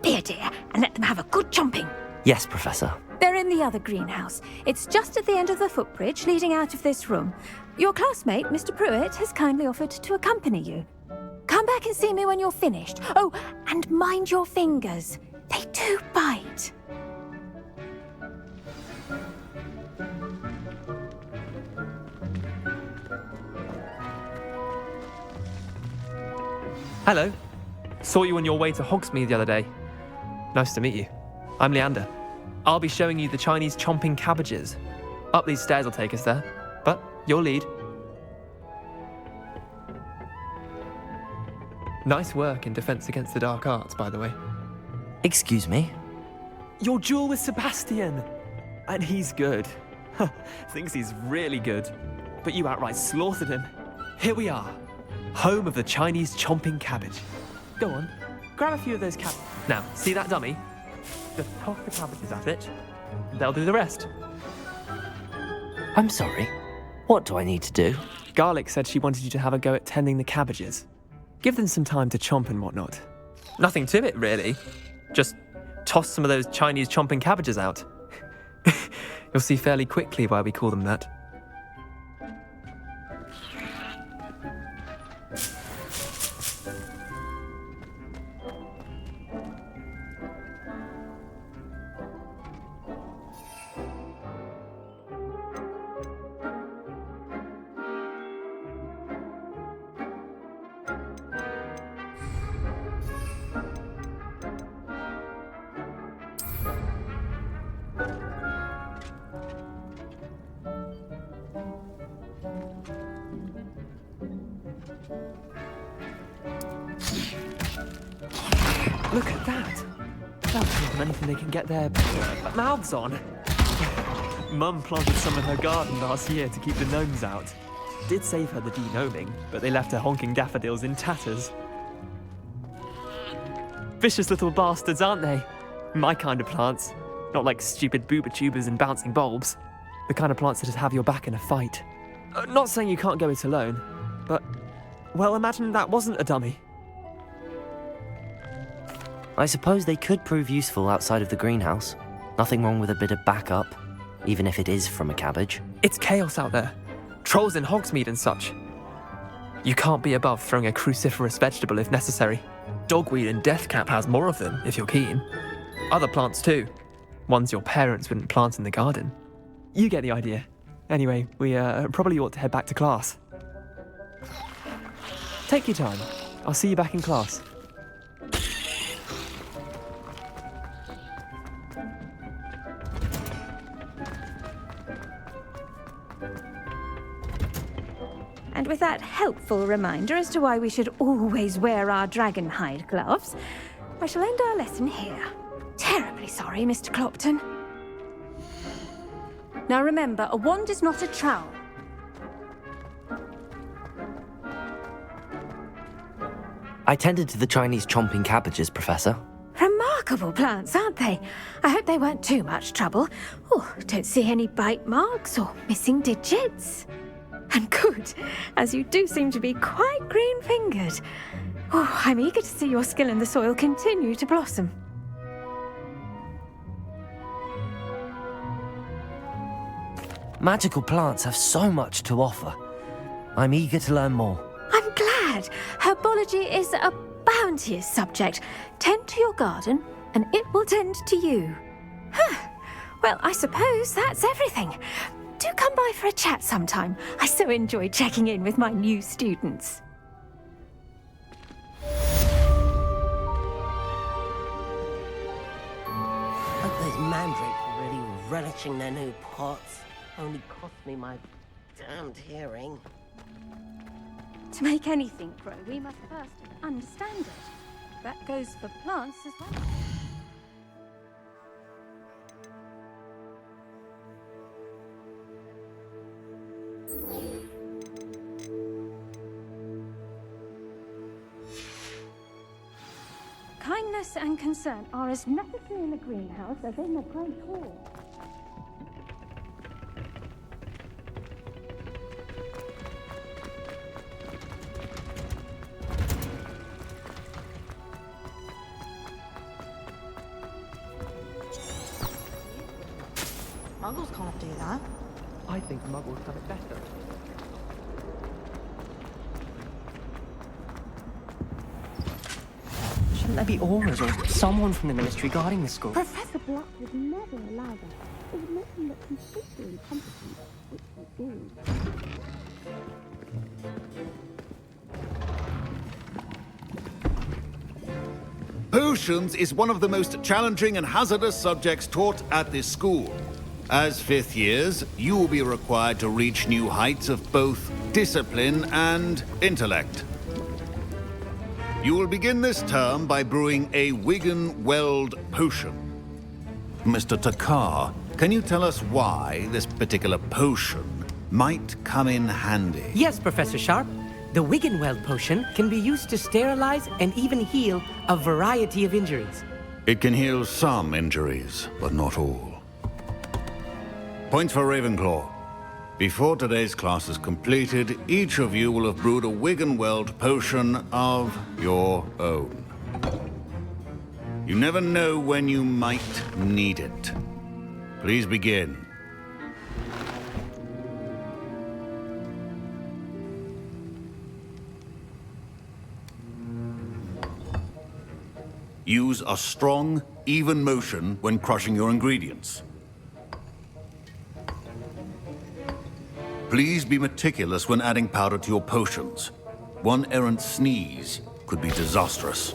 S23: Be a dear and let them have a good chomping.
S5: Yes, Professor.
S23: They're in the other greenhouse. It's just at the end of the footbridge leading out of this room. Your classmate, Mr. Pruitt, has kindly offered to accompany you. Come back and see me when you're finished. Oh, and mind your fingers. They do bite.
S3: Hello. Saw you on your way to Hogsmeade the other day. Nice to meet you. I'm Leander. I'll be showing you the Chinese chomping cabbages. Up these stairs will take us there, but your lead. Nice work in Defense Against the Dark Arts, by the way.
S5: Excuse me?
S3: Your duel with Sebastian! And he's good. Thinks he's really good. But you outright slaughtered him. Here we are. Home of the Chinese chomping cabbage. Go on, grab a few of those cabbages. Now, see that dummy? Just toss the cabbages at it. They'll do the rest.
S5: I'm sorry. What do I need to do?
S3: Garlic said she wanted you to have a go at tending the cabbages. Give them some time to chomp and whatnot. Nothing to it, really. Just toss some of those Chinese chomping cabbages out. You'll see fairly quickly why we call them that. Look at that! They'll give them anything they can get their mouths on. Mum planted some in her garden last year to keep the gnomes out. Did save her the de-gnoming, but they left her honking daffodils in tatters. Vicious little bastards, aren't they? My kind of plants. Not like stupid booba tubers and bouncing bulbs. The kind of plants that'd have your back in a fight. Not saying you can't go it alone, but... well, imagine that wasn't a dummy.
S5: I suppose they could prove useful outside of the greenhouse. Nothing wrong with a bit of backup, even if it is from a cabbage.
S3: It's chaos out there. Trolls in Hogsmeade and such. You can't be above throwing a cruciferous vegetable if necessary. Dogweed and deathcap has more of them, if you're keen. Other plants too. Ones your parents wouldn't plant in the garden. You get the idea. Anyway, we probably ought to head back to class. Take your time. I'll see you back in class.
S23: And with that helpful reminder as to why we should always wear our dragon hide gloves, I shall end our lesson here. Terribly sorry, Mr. Clopton. Now remember, a wand is not a trowel.
S5: I tended to the Chinese chomping cabbages, Professor.
S23: Remarkable plants, aren't they? I hope they weren't too much trouble. Oh, don't see any bite marks or missing digits. And good, as you do seem to be quite green-fingered. Oh, I'm eager to see your skill in the soil continue to blossom.
S5: Magical plants have so much to offer. I'm eager to learn more.
S23: I'm glad. Herbology is a bounteous subject. Tend to your garden, and it will tend to you. Well, I suppose that's everything. Do come by for a chat sometime. I so enjoy checking in with my new students.
S9: Hope those mandrakes are really relishing their new pots. Only cost me my damned hearing.
S23: To make anything grow, we must first understand it. That goes for plants as well. Kindness and concern are as necessary in the greenhouse as in the great hall.
S16: Muggles can't do that.
S4: I think Muggles have it better. Shouldn't there be auras or someone from the Ministry guarding the school?
S7: Professor Black would never allow that. It would make him look completely incompetent, which he do.
S17: Potions is one of the most challenging and hazardous subjects taught at this school. As fifth years, you will be required to reach new heights of both discipline and intellect. You will begin this term by brewing a Wigan-Weld potion. Mr. Takar, can you tell us why this particular potion might come in handy?
S11: Yes, Professor Sharp. The Wigan-Weld potion can be used to sterilize and even heal a variety of injuries.
S17: It can heal some injuries, but not all. Points for Ravenclaw. Before today's class is completed, each of you will have brewed a Wigan-Weld potion of your own. You never know when you might need it. Please begin. Use a strong, even motion when crushing your ingredients. Please be meticulous when adding powder to your potions. One errant sneeze could be disastrous.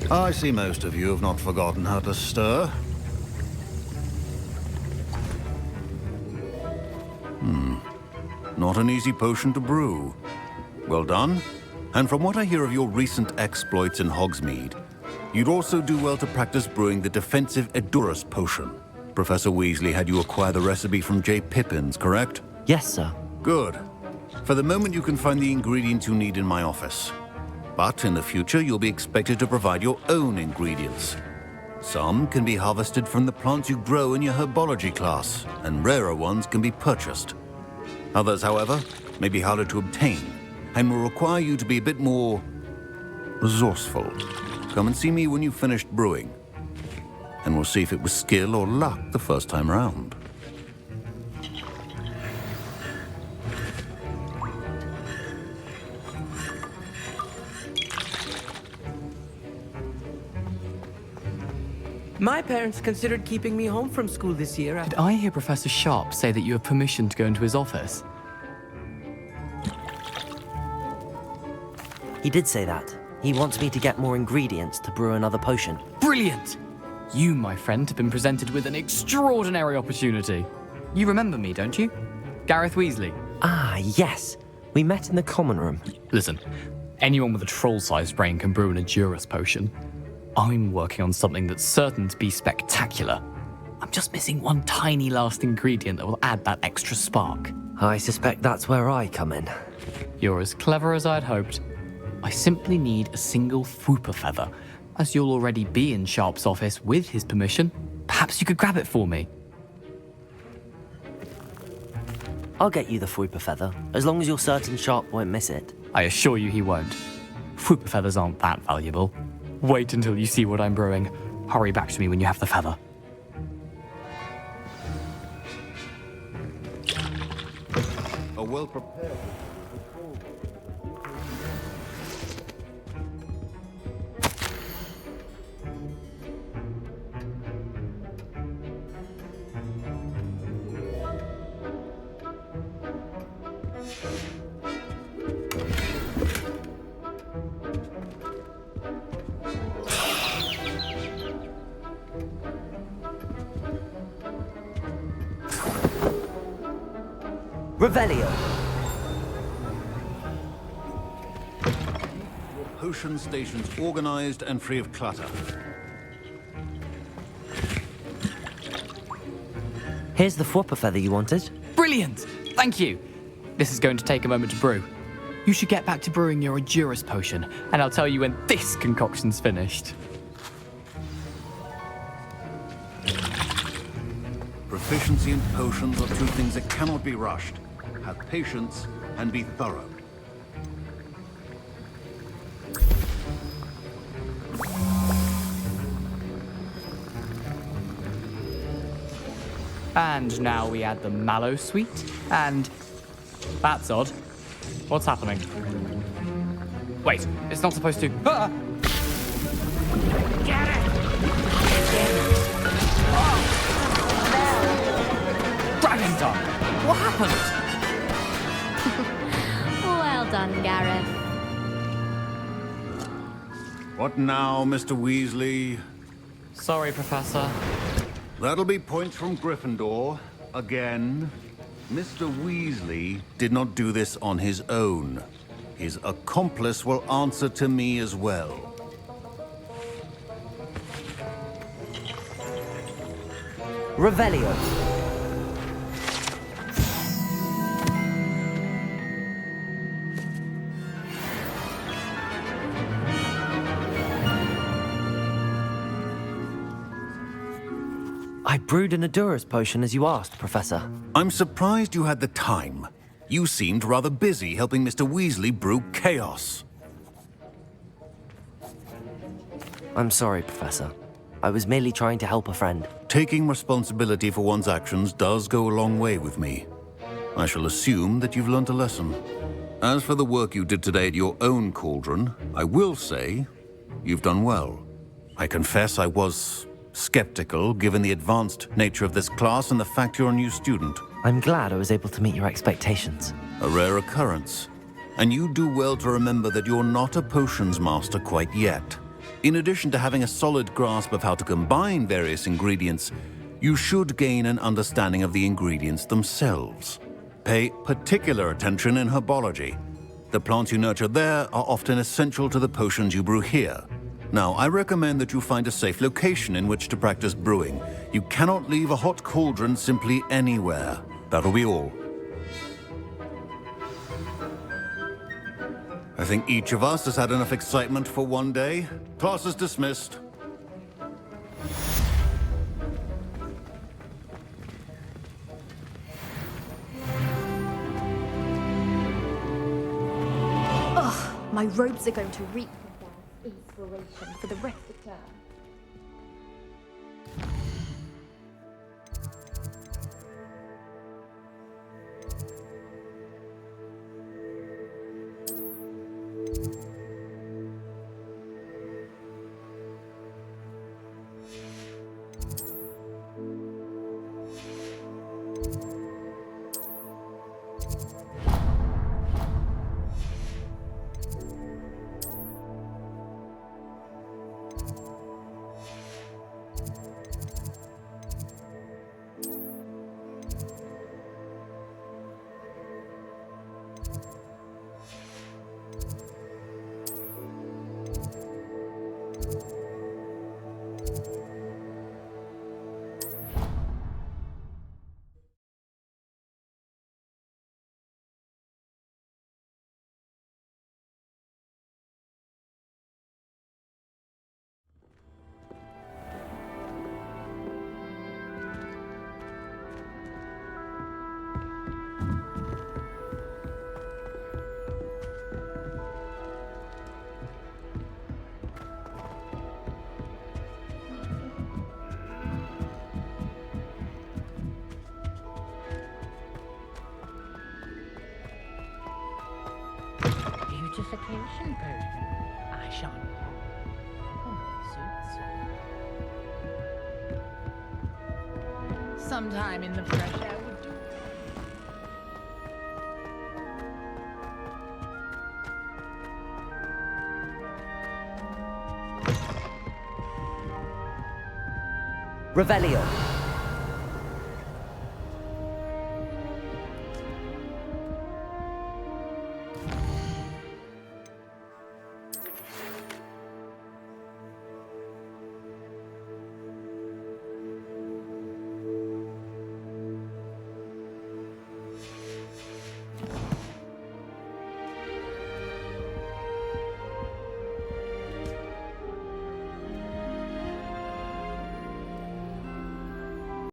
S17: I see most of you have not forgotten how to stir. Not an easy potion to brew. Well done. And from what I hear of your recent exploits in Hogsmeade, you'd also do well to practice brewing the defensive Edurus potion. Professor Weasley had you acquire the recipe from J. Pippins, correct?
S5: Yes, sir.
S17: Good. For the moment, you can find the ingredients you need in my office. But in the future, you'll be expected to provide your own ingredients. Some can be harvested from the plants you grow in your herbology class, and rarer ones can be purchased. Others, however, may be harder to obtain, and will require you to be a bit more resourceful. Come and see me when you've finished brewing, and we'll see if it was skill or luck the first time round.
S11: My parents considered keeping me home from school this year.
S12: Did I hear Professor Sharp say that you have permission to go into his office?
S5: He did say that. He wants me to get more ingredients to brew another potion.
S12: Brilliant! You, my friend, have been presented with an extraordinary opportunity. You remember me, don't you? Gareth Weasley.
S5: Ah, yes. We met in the common room.
S12: Listen, anyone with a troll-sized brain can brew an Edurus potion. I'm working on something that's certain to be spectacular. I'm just missing one tiny last ingredient that will add that extra spark.
S5: I suspect that's where I come in.
S12: You're as clever as I'd hoped. I simply need a single Fwooper feather. As you'll already be in Sharp's office with his permission, perhaps you could grab it for me.
S5: I'll get you the Fwooper feather, as long as you're certain Sharp won't miss it.
S12: I assure you he won't. Fwooper feathers aren't that valuable. Wait until you see what I'm brewing. Hurry back to me when you have the feather.
S17: A well-prepared...
S5: Revelio.
S17: Potion stations organized and free of clutter.
S5: Here's the Fwopper feather you wanted.
S12: Brilliant! Thank you. This is going to take a moment to brew. You should get back to brewing your Endurus potion, and I'll tell you when this concoction's finished.
S17: Proficiency in potions are two things that cannot be rushed. Have patience and be thorough.
S12: And now we add the mallow sweet, and... That's odd. What's happening? Wait, it's not supposed to... Ah!
S9: Get it!
S12: Dragon tongue! What happened?
S1: Well done, Gareth.
S17: What now, Mr. Weasley?
S12: Sorry, Professor.
S17: That'll be points from Gryffindor. Again. Mr. Weasley did not do this on his own. His accomplice will answer to me as well.
S5: Revelio. I brewed an Endurus potion as you asked, Professor.
S17: I'm surprised you had the time. You seemed rather busy helping Mr. Weasley brew chaos.
S5: I'm sorry, Professor. I was merely trying to help a friend.
S17: Taking responsibility for one's actions does go a long way with me. I shall assume that you've learnt a lesson. As for the work you did today at your own cauldron, I will say you've done well. I confess I was skeptical, given the advanced nature of this class and the fact you're a new student.
S5: I'm glad I was able to meet your expectations.
S17: A rare occurrence. And you do well to remember that you're not a potions master quite yet. In addition to having a solid grasp of how to combine various ingredients, you should gain an understanding of the ingredients themselves. Pay particular attention in herbology. The plants you nurture there are often essential to the potions you brew here. Now, I recommend that you find a safe location in which to practice brewing. You cannot leave a hot cauldron simply anywhere. That'll be all. I think each of us has had enough excitement for one day. Class is dismissed.
S23: Ugh, my robes are going to reek from that inspiration for the rest of the term.
S9: Beautification potion. I shan't suits. Sometime in the fresh air would do.
S5: Revelio.